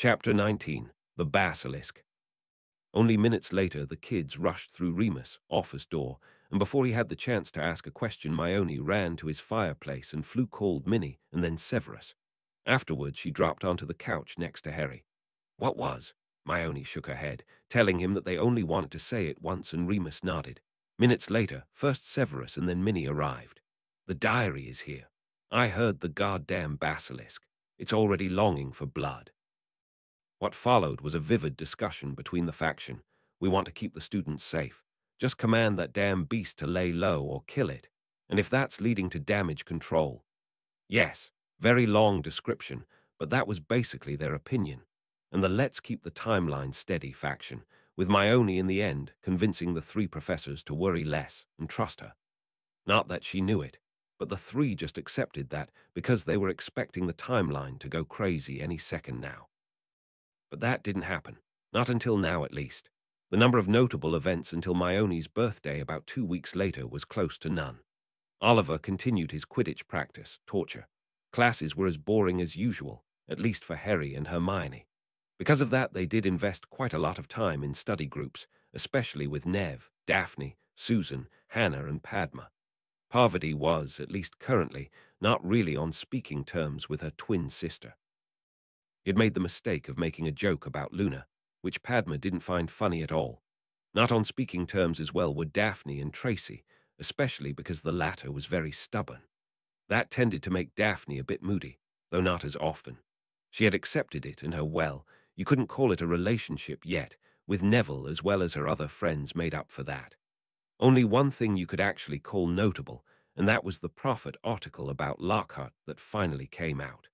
Chapter 19. The Basilisk. Only minutes later, the kids rushed through Remus' office door, and before he had the chance to ask a question, Hermione ran to his fireplace and called Minnie and then Severus. Afterwards, she dropped onto the couch next to Harry. What was? Hermione shook her head, telling him that they only wanted to say it once, and Remus nodded. Minutes later, first Severus and then Minnie arrived. The diary is here. I heard the goddamn basilisk. It's already longing for blood. What followed was a vivid discussion between the faction. We want to keep the students safe. Just command that damn beast to lay low or kill it. And if that's leading to damage control. Yes, very long description, but that was basically their opinion. And the let's keep the timeline steady faction, with Hermione in the end convincing the three professors to worry less and trust her. Not that she knew it, but the three just accepted that because they were expecting the timeline to go crazy any second now. But that didn't happen, not until now at least. The number of notable events until Hermione's birthday about 2 weeks later was close to none. Oliver continued his Quidditch practice, torture. Classes were as boring as usual, at least for Harry and Hermione. Because of that, they did invest quite a lot of time in study groups, especially with Nev, Daphne, Susan, Hannah, and Padma. Parvati was, at least currently, not really on speaking terms with her twin sister. He had made the mistake of making a joke about Luna, which Padma didn't find funny at all. Not on speaking terms as well were Daphne and Tracy, especially because the latter was very stubborn. That tended to make Daphne a bit moody, though not as often. She had accepted it, and you couldn't call it a relationship yet, with Neville as well as her other friends made up for that. Only one thing you could actually call notable, and that was the Prophet article about Lockhart that finally came out.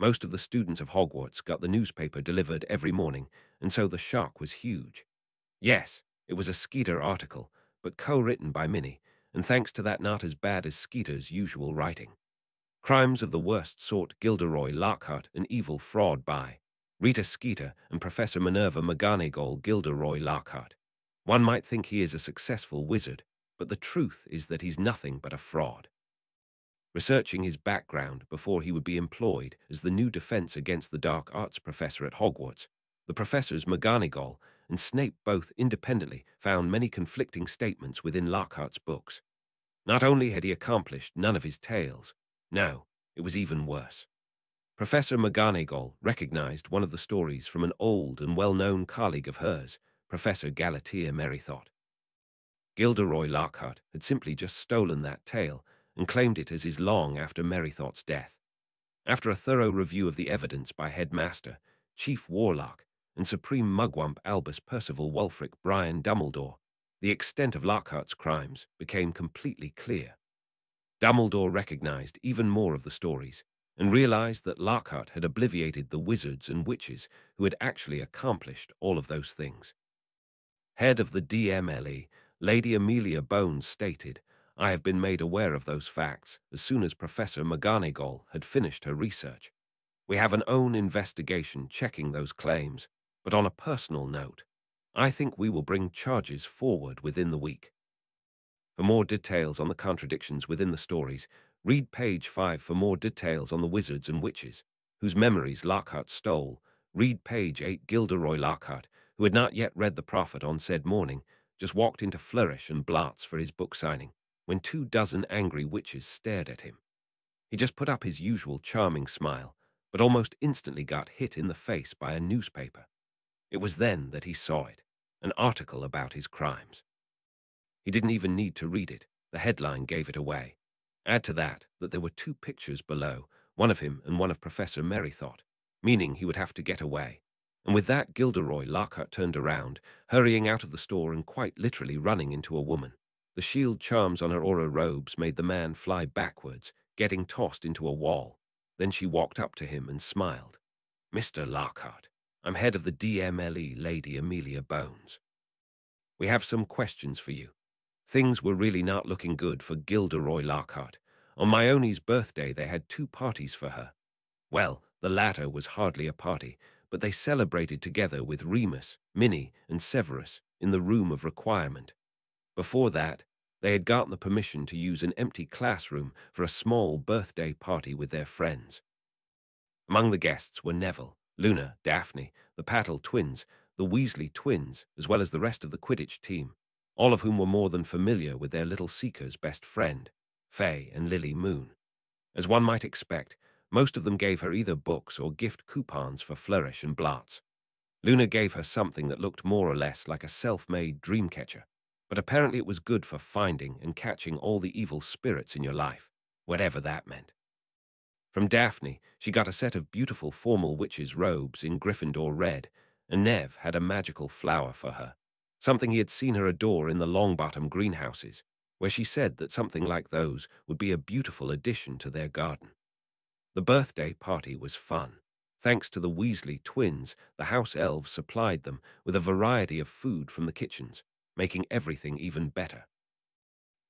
Most of the students of Hogwarts got the newspaper delivered every morning, and so the shock was huge. Yes, it was a Skeeter article, but co-written by Minnie, and thanks to that not as bad as Skeeter's usual writing. Crimes of the worst sort: Gilderoy Lockhart, an evil fraud by Rita Skeeter and Professor Minerva McGonagall. Gilderoy Lockhart. One might think he is a successful wizard, but the truth is that he's nothing but a fraud. Researching his background before he would be employed as the new defense against the dark arts professor at Hogwarts, the professors McGonagall and Snape both independently found many conflicting statements within Lockhart's books. Not only had he accomplished none of his tales, no, it was even worse. Professor McGonagall recognized one of the stories from an old and well-known colleague of hers, Professor Galatea Merrythought. Gilderoy Lockhart had simply just stolen that tale and claimed it as his long after Merrythought's death. After a thorough review of the evidence by Headmaster, Chief Warlock, and Supreme Mugwump Albus Percival Wulfric Brian Dumbledore, the extent of Lockhart's crimes became completely clear. Dumbledore recognized even more of the stories and realized that Lockhart had obliviated the wizards and witches who had actually accomplished all of those things. Head of the DMLE, Lady Amelia Bones stated, "I have been made aware of those facts as soon as Professor McGonagall had finished her research. We have an own investigation checking those claims, but on a personal note, I think we will bring charges forward within the week." For more details on the contradictions within the stories, read page 5. For more details on the wizards and witches, whose memories Lockhart stole, read page 8. Gilderoy Lockhart, who had not yet read The Prophet on said morning, just walked into Flourish and Blots for his book signing, when 24 angry witches stared at him. He just put up his usual charming smile, but almost instantly got hit in the face by a newspaper. It was then that he saw it, an article about his crimes. He didn't even need to read it. The headline gave it away. Add to that there were 2 pictures below, one of him and one of Professor Merrythought, meaning he would have to get away. And with that, Gilderoy Lockhart turned around, hurrying out of the store and quite literally running into a woman. The shield charms on her aura robes made the man fly backwards, getting tossed into a wall. Then she walked up to him and smiled. "Mr. Lockhart, I'm head of the DMLE, Lady Amelia Bones. We have some questions for you." Things were really not looking good for Gilderoy Lockhart. On Hermione's birthday, they had 2 parties for her. Well, the latter was hardly a party, but they celebrated together with Remus, Minnie, and Severus in the room of requirement. Before that, they had gotten the permission to use an empty classroom for a small birthday party with their friends. Among the guests were Neville, Luna, Daphne, the Pattle twins, the Weasley twins, as well as the rest of the Quidditch team, all of whom were more than familiar with their little seeker's best friend, Fay and Lily Moon. As one might expect, most of them gave her either books or gift coupons for Flourish and Blotz. Luna gave her something that looked more or less like a self-made dream catcher, but apparently it was good for finding and catching all the evil spirits in your life, whatever that meant. From Daphne, she got a set of beautiful formal witch's robes in Gryffindor red, and Nev had a magical flower for her, something he had seen her adore in the Longbottom greenhouses, where she said that something like those would be a beautiful addition to their garden. The birthday party was fun. Thanks to the Weasley twins, the house elves supplied them with a variety of food from the kitchens, making everything even better.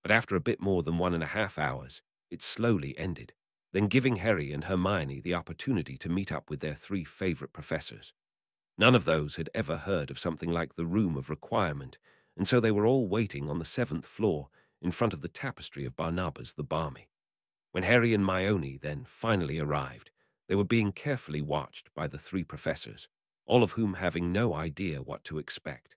But after a bit more than 1.5 hours, it slowly ended, then giving Harry and Hermione the opportunity to meet up with their three favorite professors. None of those had ever heard of something like the Room of Requirement, and so they were all waiting on the 7th floor in front of the tapestry of Barnabas the Balmy. When Harry and Hermione then finally arrived, they were being carefully watched by the three professors, all of whom having no idea what to expect.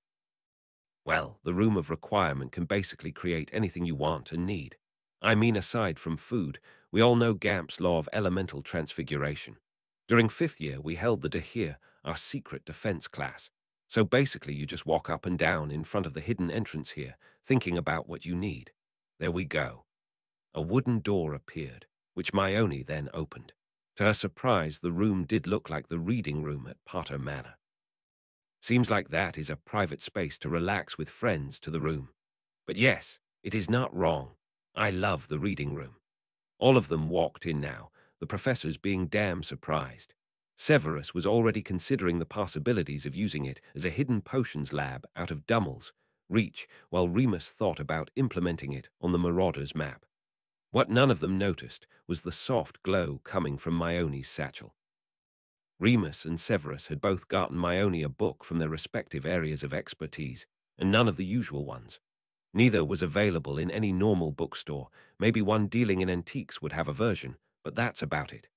Well, the Room of Requirement can basically create anything you want and need. I mean, aside from food, we all know Gamp's law of elemental transfiguration. During 5th year, we held the Dahir, our secret defense class. So basically, you just walk up and down in front of the hidden entrance here, thinking about what you need. There we go. A wooden door appeared, which Hermione then opened. To her surprise, the room did look like the reading room at Potter Manor. Seems like that is a private space to relax with friends to the room. But yes, it is not wrong. I love the reading room. All of them walked in now, the professors being damn surprised. Severus was already considering the possibilities of using it as a hidden potions lab out of Dummel's reach, while Remus thought about implementing it on the Marauders map. What none of them noticed was the soft glow coming from Hermione's satchel. Remus and Severus had both gotten Hermione a book from their respective areas of expertise, and none of the usual ones. Neither was available in any normal bookstore. Maybe one dealing in antiques would have a version, but that's about it.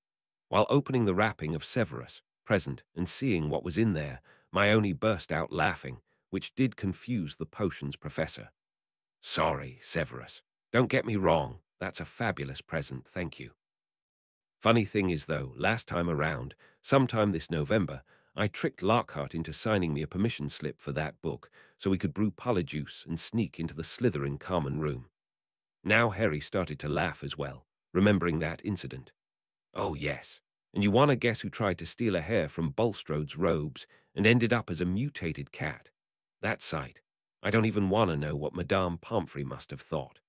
While opening the wrapping of Severus' present and seeing what was in there, Hermione burst out laughing, which did confuse the potions professor. Sorry, Severus. Don't get me wrong. That's a fabulous present, thank you. Funny thing is, though, last time around, sometime this November, I tricked Lockhart into signing me a permission slip for that book so we could brew polyjuice and sneak into the Slytherin common room. Now Harry started to laugh as well, remembering that incident. Oh, yes. And you want to guess who tried to steal a hair from Bulstrode's robes and ended up as a mutated cat? That sight. I don't even want to know what Madame Pomfrey must have thought.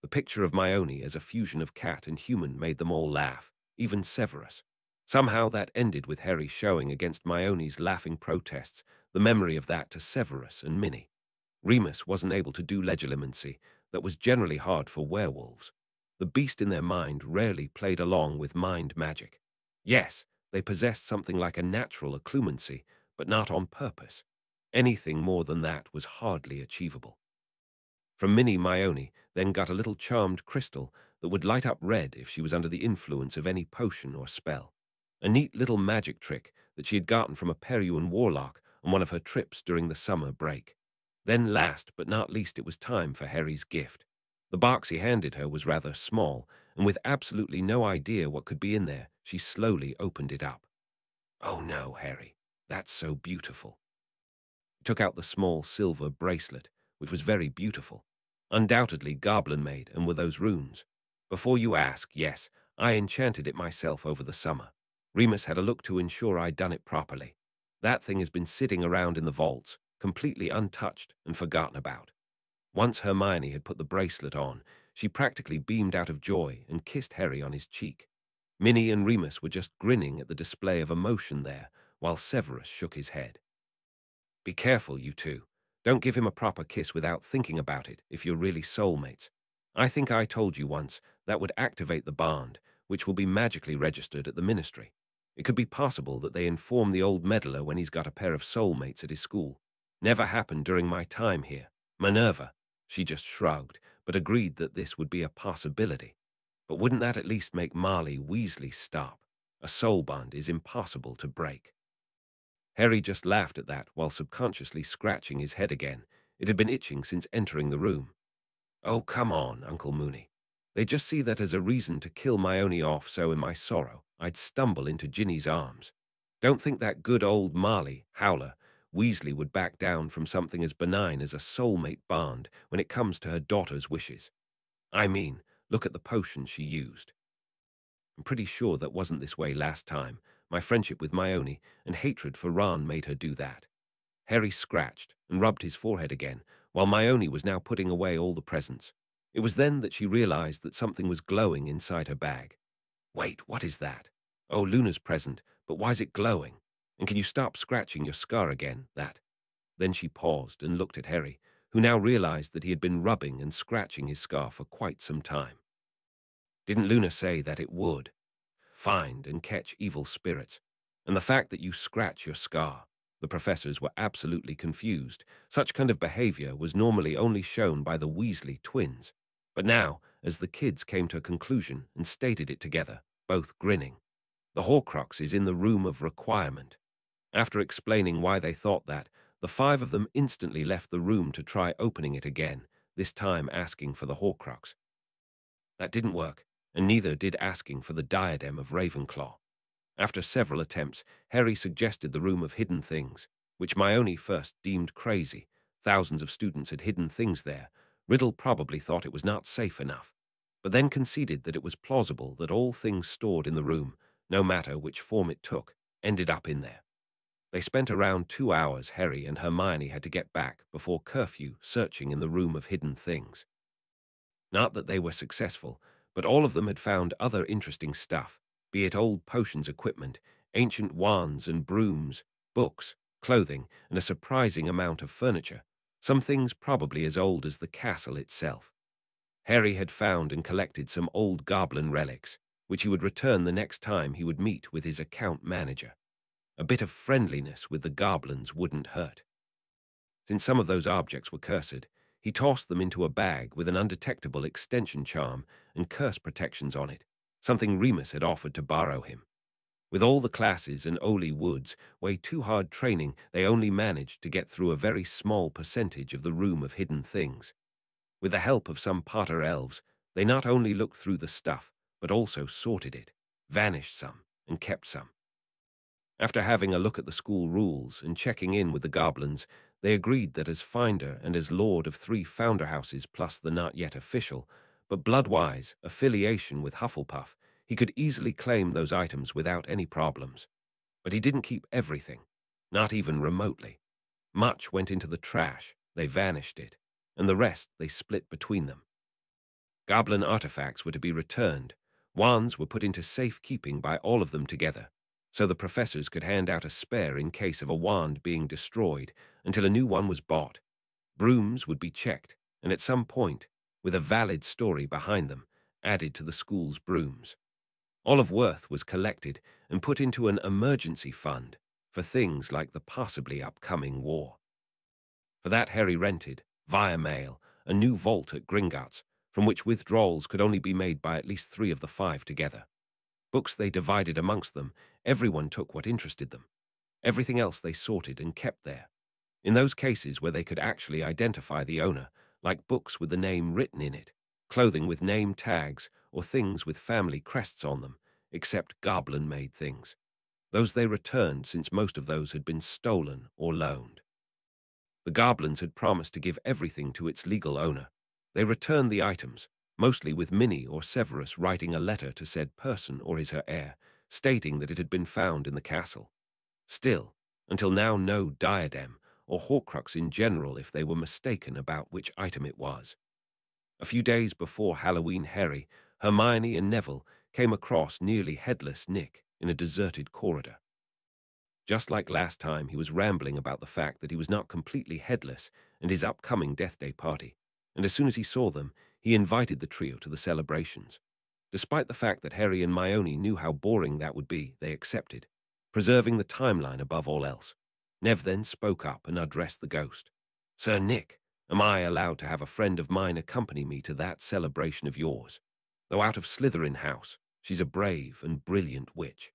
The picture of Hermione as a fusion of cat and human made them all laugh, even Severus. Somehow that ended with Harry showing against Hermione's laughing protests the memory of that to Severus and Minnie. Remus wasn't able to do legilimency, that was generally hard for werewolves. The beast in their mind rarely played along with mind magic. Yes, they possessed something like a natural occlumency, but not on purpose. Anything more than that was hardly achievable. From Minnie, Hermione then got a little charmed crystal that would light up red if she was under the influence of any potion or spell. A neat little magic trick that she had gotten from a Peruan warlock on one of her trips during the summer break. Then last but not least, it was time for Harry's gift. The box he handed her was rather small, and with absolutely no idea what could be in there, she slowly opened it up. Oh no, Harry, that's so beautiful. He took out the small silver bracelet, which was very beautiful. Undoubtedly goblin-made and with those runes. Before you ask, yes, I enchanted it myself over the summer. Remus had a look to ensure I'd done it properly. That thing has been sitting around in the vaults, completely untouched and forgotten about. Once Hermione had put the bracelet on, she practically beamed out of joy and kissed Harry on his cheek. Minnie and Remus were just grinning at the display of emotion there, while Severus shook his head. Be careful, you two. Don't give him a proper kiss without thinking about it if you're really soulmates. I think I told you once that would activate the bond, which will be magically registered at the ministry. It could be possible that they inform the old meddler when he's got a pair of soulmates at his school. Never happened during my time here. Minerva, she just shrugged, but agreed that this would be a possibility. But wouldn't that at least make Marley Weasley stop? A soul bond is impossible to break. Harry just laughed at that while subconsciously scratching his head again. It had been itching since entering the room. Oh, come on, Uncle Mooney. They just see that as a reason to kill Myoni off, so in my sorrow, I'd stumble into Ginny's arms. Don't think that good old Marley, Howler, Weasley would back down from something as benign as a soulmate bond when it comes to her daughter's wishes. I mean, look at the potion she used. I'm pretty sure that wasn't this way last time. My friendship with Myoni and hatred for Ron made her do that. Harry scratched and rubbed his forehead again, while Myoni was now putting away all the presents. It was then that she realized that something was glowing inside her bag. Wait, what is that? Oh, Luna's present, but why's it glowing? And can you stop scratching your scar again, that? Then she paused and looked at Harry, who now realized that he had been rubbing and scratching his scar for quite some time. Didn't Luna say that it would find and catch evil spirits? And the fact that you scratch your scar, the professors were absolutely confused. Such kind of behavior was normally only shown by the Weasley twins. But now, as the kids came to a conclusion and stated it together, both grinning, the Horcrux is in the room of requirement. After explaining why they thought that, the five of them instantly left the room to try opening it again, this time asking for the Horcrux. That didn't work, and neither did asking for the diadem of Ravenclaw. After several attempts, Harry suggested the Room of Hidden Things, which Myoni first deemed crazy. Thousands of students had hidden things there. Riddle probably thought it was not safe enough, but then conceded that it was plausible that all things stored in the room, no matter which form it took, ended up in there. They spent around 2 hours, Harry and Hermione had to get back before curfew, searching in the Room of Hidden Things. Not that they were successful, but all of them had found other interesting stuff, be it old potions equipment, ancient wands and brooms, books, clothing, and a surprising amount of furniture, some things probably as old as the castle itself. Harry had found and collected some old goblin relics, which he would return the next time he would meet with his account manager. A bit of friendliness with the goblins wouldn't hurt. Since some of those objects were cursed, he tossed them into a bag with an undetectable extension charm and curse protections on it, something Remus had offered to borrow him. With all the classes and Oli Woods' way too hard training, they only managed to get through a very small percentage of the Room of Hidden Things. With the help of some Potter elves, they not only looked through the stuff, but also sorted it, vanished some, and kept some. After having a look at the school rules and checking in with the goblins, they agreed that as finder and as lord of 3 founder houses plus the not yet official, but bloodwise affiliation with Hufflepuff, he could easily claim those items without any problems. But he didn't keep everything, not even remotely. Much went into the trash, they vanished it, and the rest they split between them. Goblin artifacts were to be returned. Wands were put into safekeeping by all of them together, so the professors could hand out a spare in case of a wand being destroyed until a new one was bought. Brooms would be checked, and at some point, with a valid story behind them, added to the school's brooms. All of worth was collected and put into an emergency fund for things like the possibly upcoming war. For that Harry rented, via mail, a new vault at Gringotts, from which withdrawals could only be made by at least 3 of the 5 together. Books they divided amongst them, everyone took what interested them. Everything else they sorted and kept there. In those cases where they could actually identify the owner, like books with the name written in it, clothing with name tags, or things with family crests on them, except goblin-made things. Those they returned, since most of those had been stolen or loaned. The goblins had promised to give everything to its legal owner. They returned the items, mostly with Minnie or Severus writing a letter to said person or his her heir, stating that it had been found in the castle. Still, until now, no diadem, or Horcrux in general if they were mistaken about which item it was. A few days before Halloween, Harry, Hermione, and Neville came across nearly headless Nick in a deserted corridor. Just like last time, he was rambling about the fact that he was not completely headless and his upcoming Death Day party, and as soon as he saw them, he invited the trio to the celebrations. Despite the fact that Harry and Myoni knew how boring that would be, they accepted, preserving the timeline above all else. Nev then spoke up and addressed the ghost. "Sir Nick, am I allowed to have a friend of mine accompany me to that celebration of yours? Though out of Slytherin House, she's a brave and brilliant witch."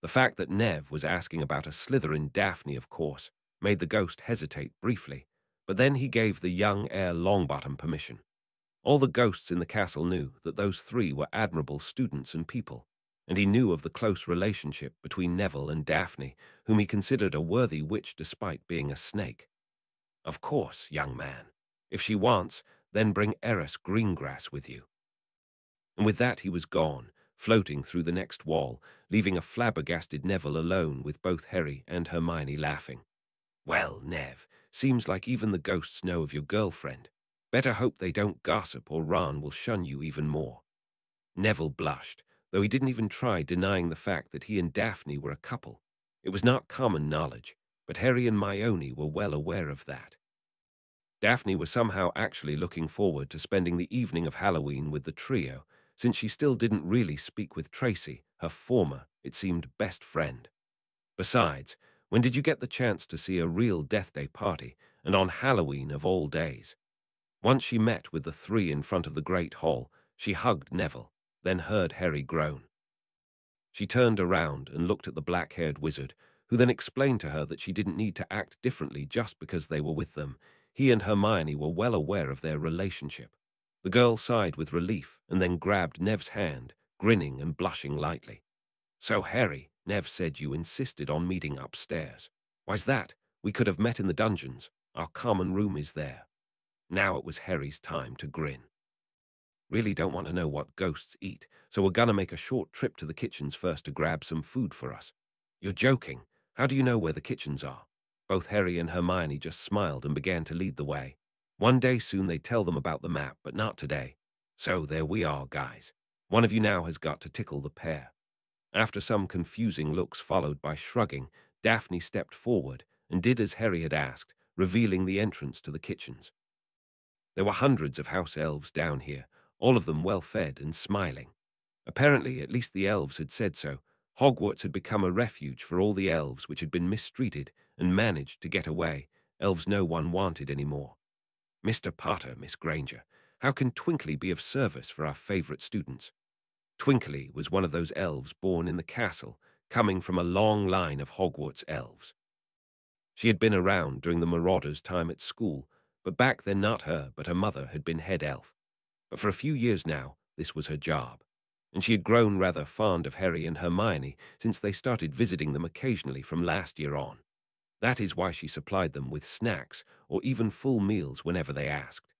The fact that Nev was asking about a Slytherin Daphne, of course, made the ghost hesitate briefly, but then he gave the young heir Longbottom permission. All the ghosts in the castle knew that those three were admirable students and people, and he knew of the close relationship between Neville and Daphne, whom he considered a worthy witch despite being a snake. Of course, young man. If she wants, then bring Eris Greengrass with you. And with that he was gone, floating through the next wall, leaving a flabbergasted Neville alone with both Harry and Hermione laughing. Well, Nev, seems like even the ghosts know of your girlfriend. Better hope they don't gossip or Ron will shun you even more. Neville blushed, though he didn't even try denying the fact that he and Daphne were a couple. It was not common knowledge, but Harry and Hermione were well aware of that. Daphne was somehow actually looking forward to spending the evening of Halloween with the trio, since she still didn't really speak with Tracy, her former, it seemed, best friend. Besides, when did you get the chance to see a real Death Day party, and on Halloween of all days? Once she met with the three in front of the Great Hall, she hugged Neville, then heard Harry groan. She turned around and looked at the black-haired wizard, who then explained to her that she didn't need to act differently just because they were with them. He and Hermione were well aware of their relationship. The girl sighed with relief and then grabbed Nev's hand, grinning and blushing lightly. So, Harry, Nev said you insisted on meeting upstairs. Why's that? We could have met in the dungeons. Our common room is there. Now it was Harry's time to grin. Really don't want to know what ghosts eat, so we're gonna make a short trip to the kitchens first to grab some food for us. You're joking. How do you know where the kitchens are? Both Harry and Hermione just smiled and began to lead the way. One day soon they'd tell them about the map, but not today. So there we are, guys. One of you now has got to tickle the pear. After some confusing looks followed by shrugging, Daphne stepped forward and did as Harry had asked, revealing the entrance to the kitchens. There were hundreds of house elves down here, all of them well-fed and smiling. Apparently, at least the elves had said so, Hogwarts had become a refuge for all the elves which had been mistreated and managed to get away, elves no one wanted anymore. Mr. Potter, Miss Granger, how can Twinkly be of service for our favorite students? Twinkly was one of those elves born in the castle, coming from a long line of Hogwarts elves. She had been around during the Marauders' time at school, but back then not her, but her mother had been head elf. But for a few years now, this was her job, and she had grown rather fond of Harry and Hermione since they started visiting them occasionally from last year on. That is why she supplied them with snacks or even full meals whenever they asked.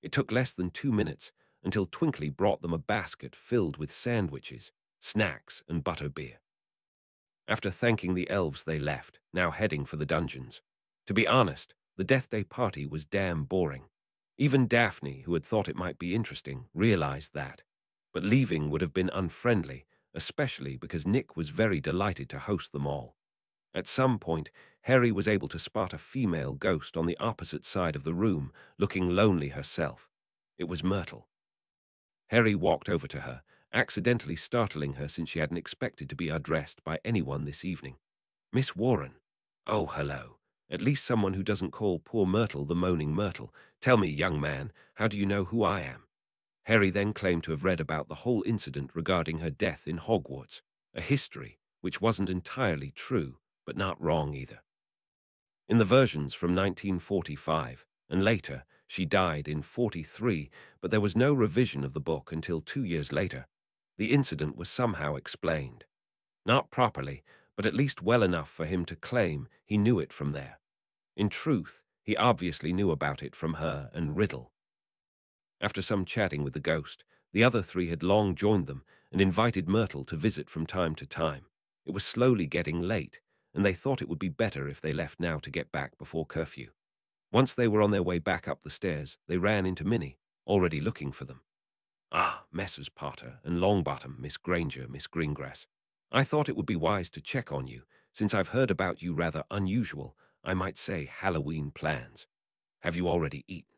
It took less than 2 minutes until Twinkly brought them a basket filled with sandwiches, snacks, and butterbeer. After thanking the elves, they left, now heading for the dungeons. To be honest, the Death Day party was damn boring. Even Daphne, who had thought it might be interesting, realized that. But leaving would have been unfriendly, especially because Nick was very delighted to host them all. At some point, Harry was able to spot a female ghost on the opposite side of the room, looking lonely herself. It was Myrtle. Harry walked over to her, accidentally startling her since she hadn't expected to be addressed by anyone this evening. Miss Warren. Oh, hello. At least someone who doesn't call poor Myrtle the Moaning Myrtle. Tell me, young man, how do you know who I am? Harry then claimed to have read about the whole incident regarding her death in Hogwarts, a history which wasn't entirely true, but not wrong either. In the versions from 1945 and later, she died in 43, but there was no revision of the book until 2 years later. The incident was somehow explained. Not properly, but at least well enough for him to claim he knew it from there. In truth, he obviously knew about it from her and Riddle. After some chatting with the ghost, the other three had long joined them and invited Myrtle to visit from time to time. It was slowly getting late, and they thought it would be better if they left now to get back before curfew. Once they were on their way back up the stairs, they ran into Minnie, already looking for them. Ah, Messrs. Potter and Longbottom, Miss Granger, Miss Greengrass. I thought it would be wise to check on you, since I've heard about you rather unusual, I might say Halloween plans. Have you already eaten?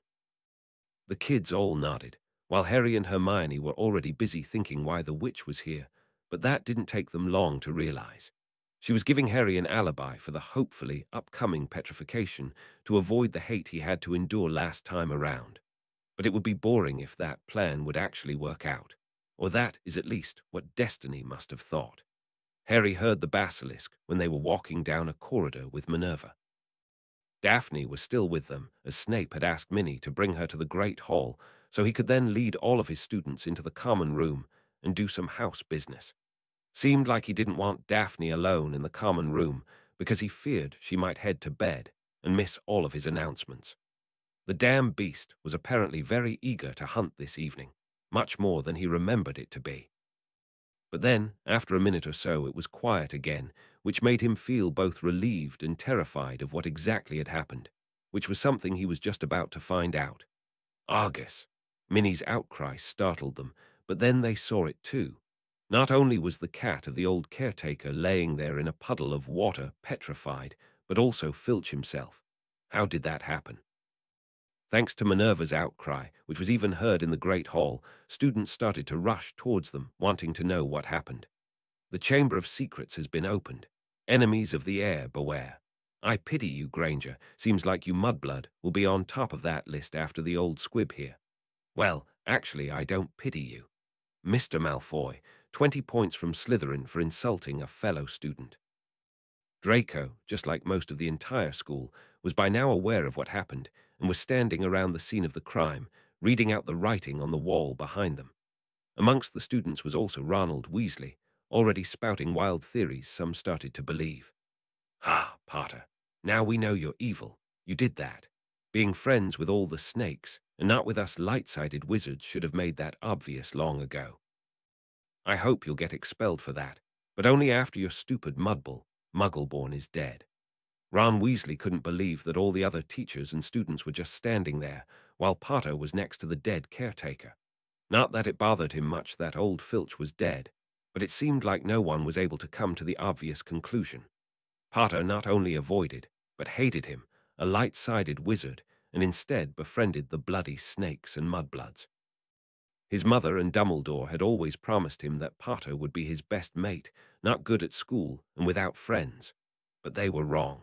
The kids all nodded, while Harry and Hermione were already busy thinking why the witch was here, but that didn't take them long to realize. She was giving Harry an alibi for the hopefully upcoming petrification to avoid the hate he had to endure last time around. But it would be boring if that plan would actually work out, or that is at least what Destiny must have thought. Harry heard the basilisk when they were walking down a corridor with Minerva. Daphne was still with them, as Snape had asked Minnie to bring her to the Great Hall so he could then lead all of his students into the common room and do some house business. Seemed like he didn't want Daphne alone in the common room because he feared she might head to bed and miss all of his announcements. The damn beast was apparently very eager to hunt this evening, much more than he remembered it to be. But then, after a minute or so, it was quiet again, which made him feel both relieved and terrified of what exactly had happened, which was something he was just about to find out. Argus! Minnie's outcry startled them, but then they saw it too. Not only was the cat of the old caretaker laying there in a puddle of water, petrified, but also Filch himself. How did that happen? Thanks to Minerva's outcry, which was even heard in the Great Hall, students started to rush towards them, wanting to know what happened. The Chamber of Secrets has been opened. Enemies of the air, beware. I pity you, Granger. Seems like you mudblood will be on top of that list after the old squib here. Well, actually, I don't pity you. Mr. Malfoy, 20 points from Slytherin for insulting a fellow student. Draco, just like most of the entire school, was by now aware of what happened and was standing around the scene of the crime, reading out the writing on the wall behind them. Amongst the students was also Ronald Weasley, already spouting wild theories some started to believe. Ah, Potter, now we know you're evil. You did that. Being friends with all the snakes, and not with us light-sided wizards, should have made that obvious long ago. I hope you'll get expelled for that, but only after your stupid Muggleborn is dead. Ron Weasley couldn't believe that all the other teachers and students were just standing there, while Potter was next to the dead caretaker. Not that it bothered him much that old Filch was dead, but it seemed like no one was able to come to the obvious conclusion. Potter not only avoided, but hated him, a light-sided wizard, and instead befriended the bloody snakes and mudbloods. His mother and Dumbledore had always promised him that Potter would be his best mate, not good at school and without friends. But they were wrong.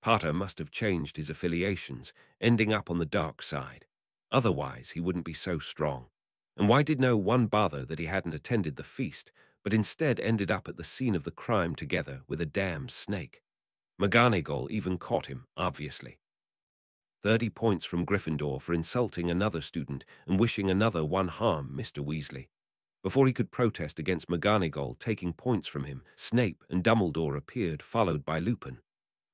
Potter must have changed his affiliations, ending up on the dark side. Otherwise, he wouldn't be so strong. And why did no one bother that he hadn't attended the feast, but instead ended up at the scene of the crime together with a damn snake? McGonagall even caught him, obviously. 30 points from Gryffindor for insulting another student and wishing another one harm, Mr. Weasley. Before he could protest against McGonagall taking points from him, Snape and Dumbledore appeared, followed by Lupin.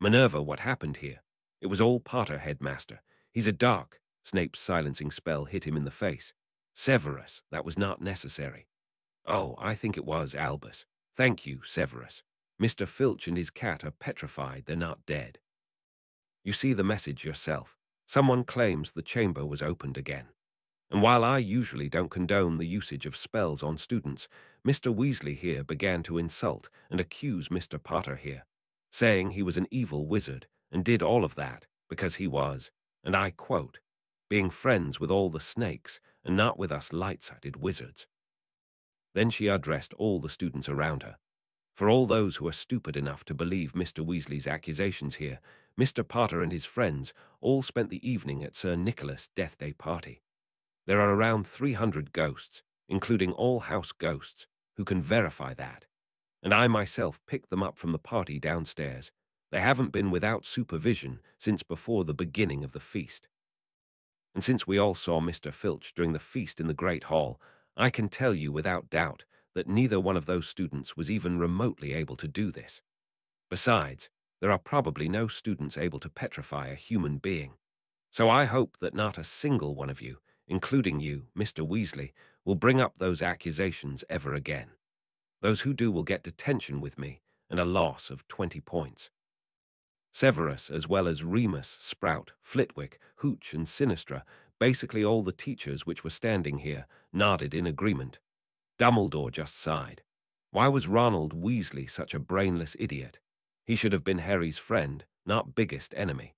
Minerva, what happened here? It was all Potter, headmaster. He's a dark. Snape's silencing spell hit him in the face. Severus, that was not necessary. Oh, I think it was, Albus. Thank you, Severus. Mr. Filch and his cat are petrified they're not dead. You see the message yourself. Someone claims the chamber was opened again. And while I usually don't condone the usage of spells on students, Mr. Weasley here began to insult and accuse Mr. Potter here, saying he was an evil wizard and did all of that because he was, and I quote, being friends with all the snakes and not with us light-sided wizards. Then she addressed all the students around her. For all those who are stupid enough to believe Mr. Weasley's accusations here, Mr. Potter and his friends all spent the evening at Sir Nicholas' Death Day party. There are around 300 ghosts, including all house ghosts, who can verify that. And I myself picked them up from the party downstairs. They haven't been without supervision since before the beginning of the feast. And since we all saw Mr. Filch during the feast in the Great Hall, I can tell you without doubt that neither one of those students was even remotely able to do this. Besides, there are probably no students able to petrify a human being. So I hope that not a single one of you, including you, Mr. Weasley, will bring up those accusations ever again. Those who do will get detention with me and a loss of 20 points. Severus, as well as Remus, Sprout, Flitwick, Hooch, and Sinistra, basically all the teachers which were standing here, nodded in agreement. Dumbledore just sighed. Why was Ronald Weasley such a brainless idiot? He should have been Harry's friend, not biggest enemy.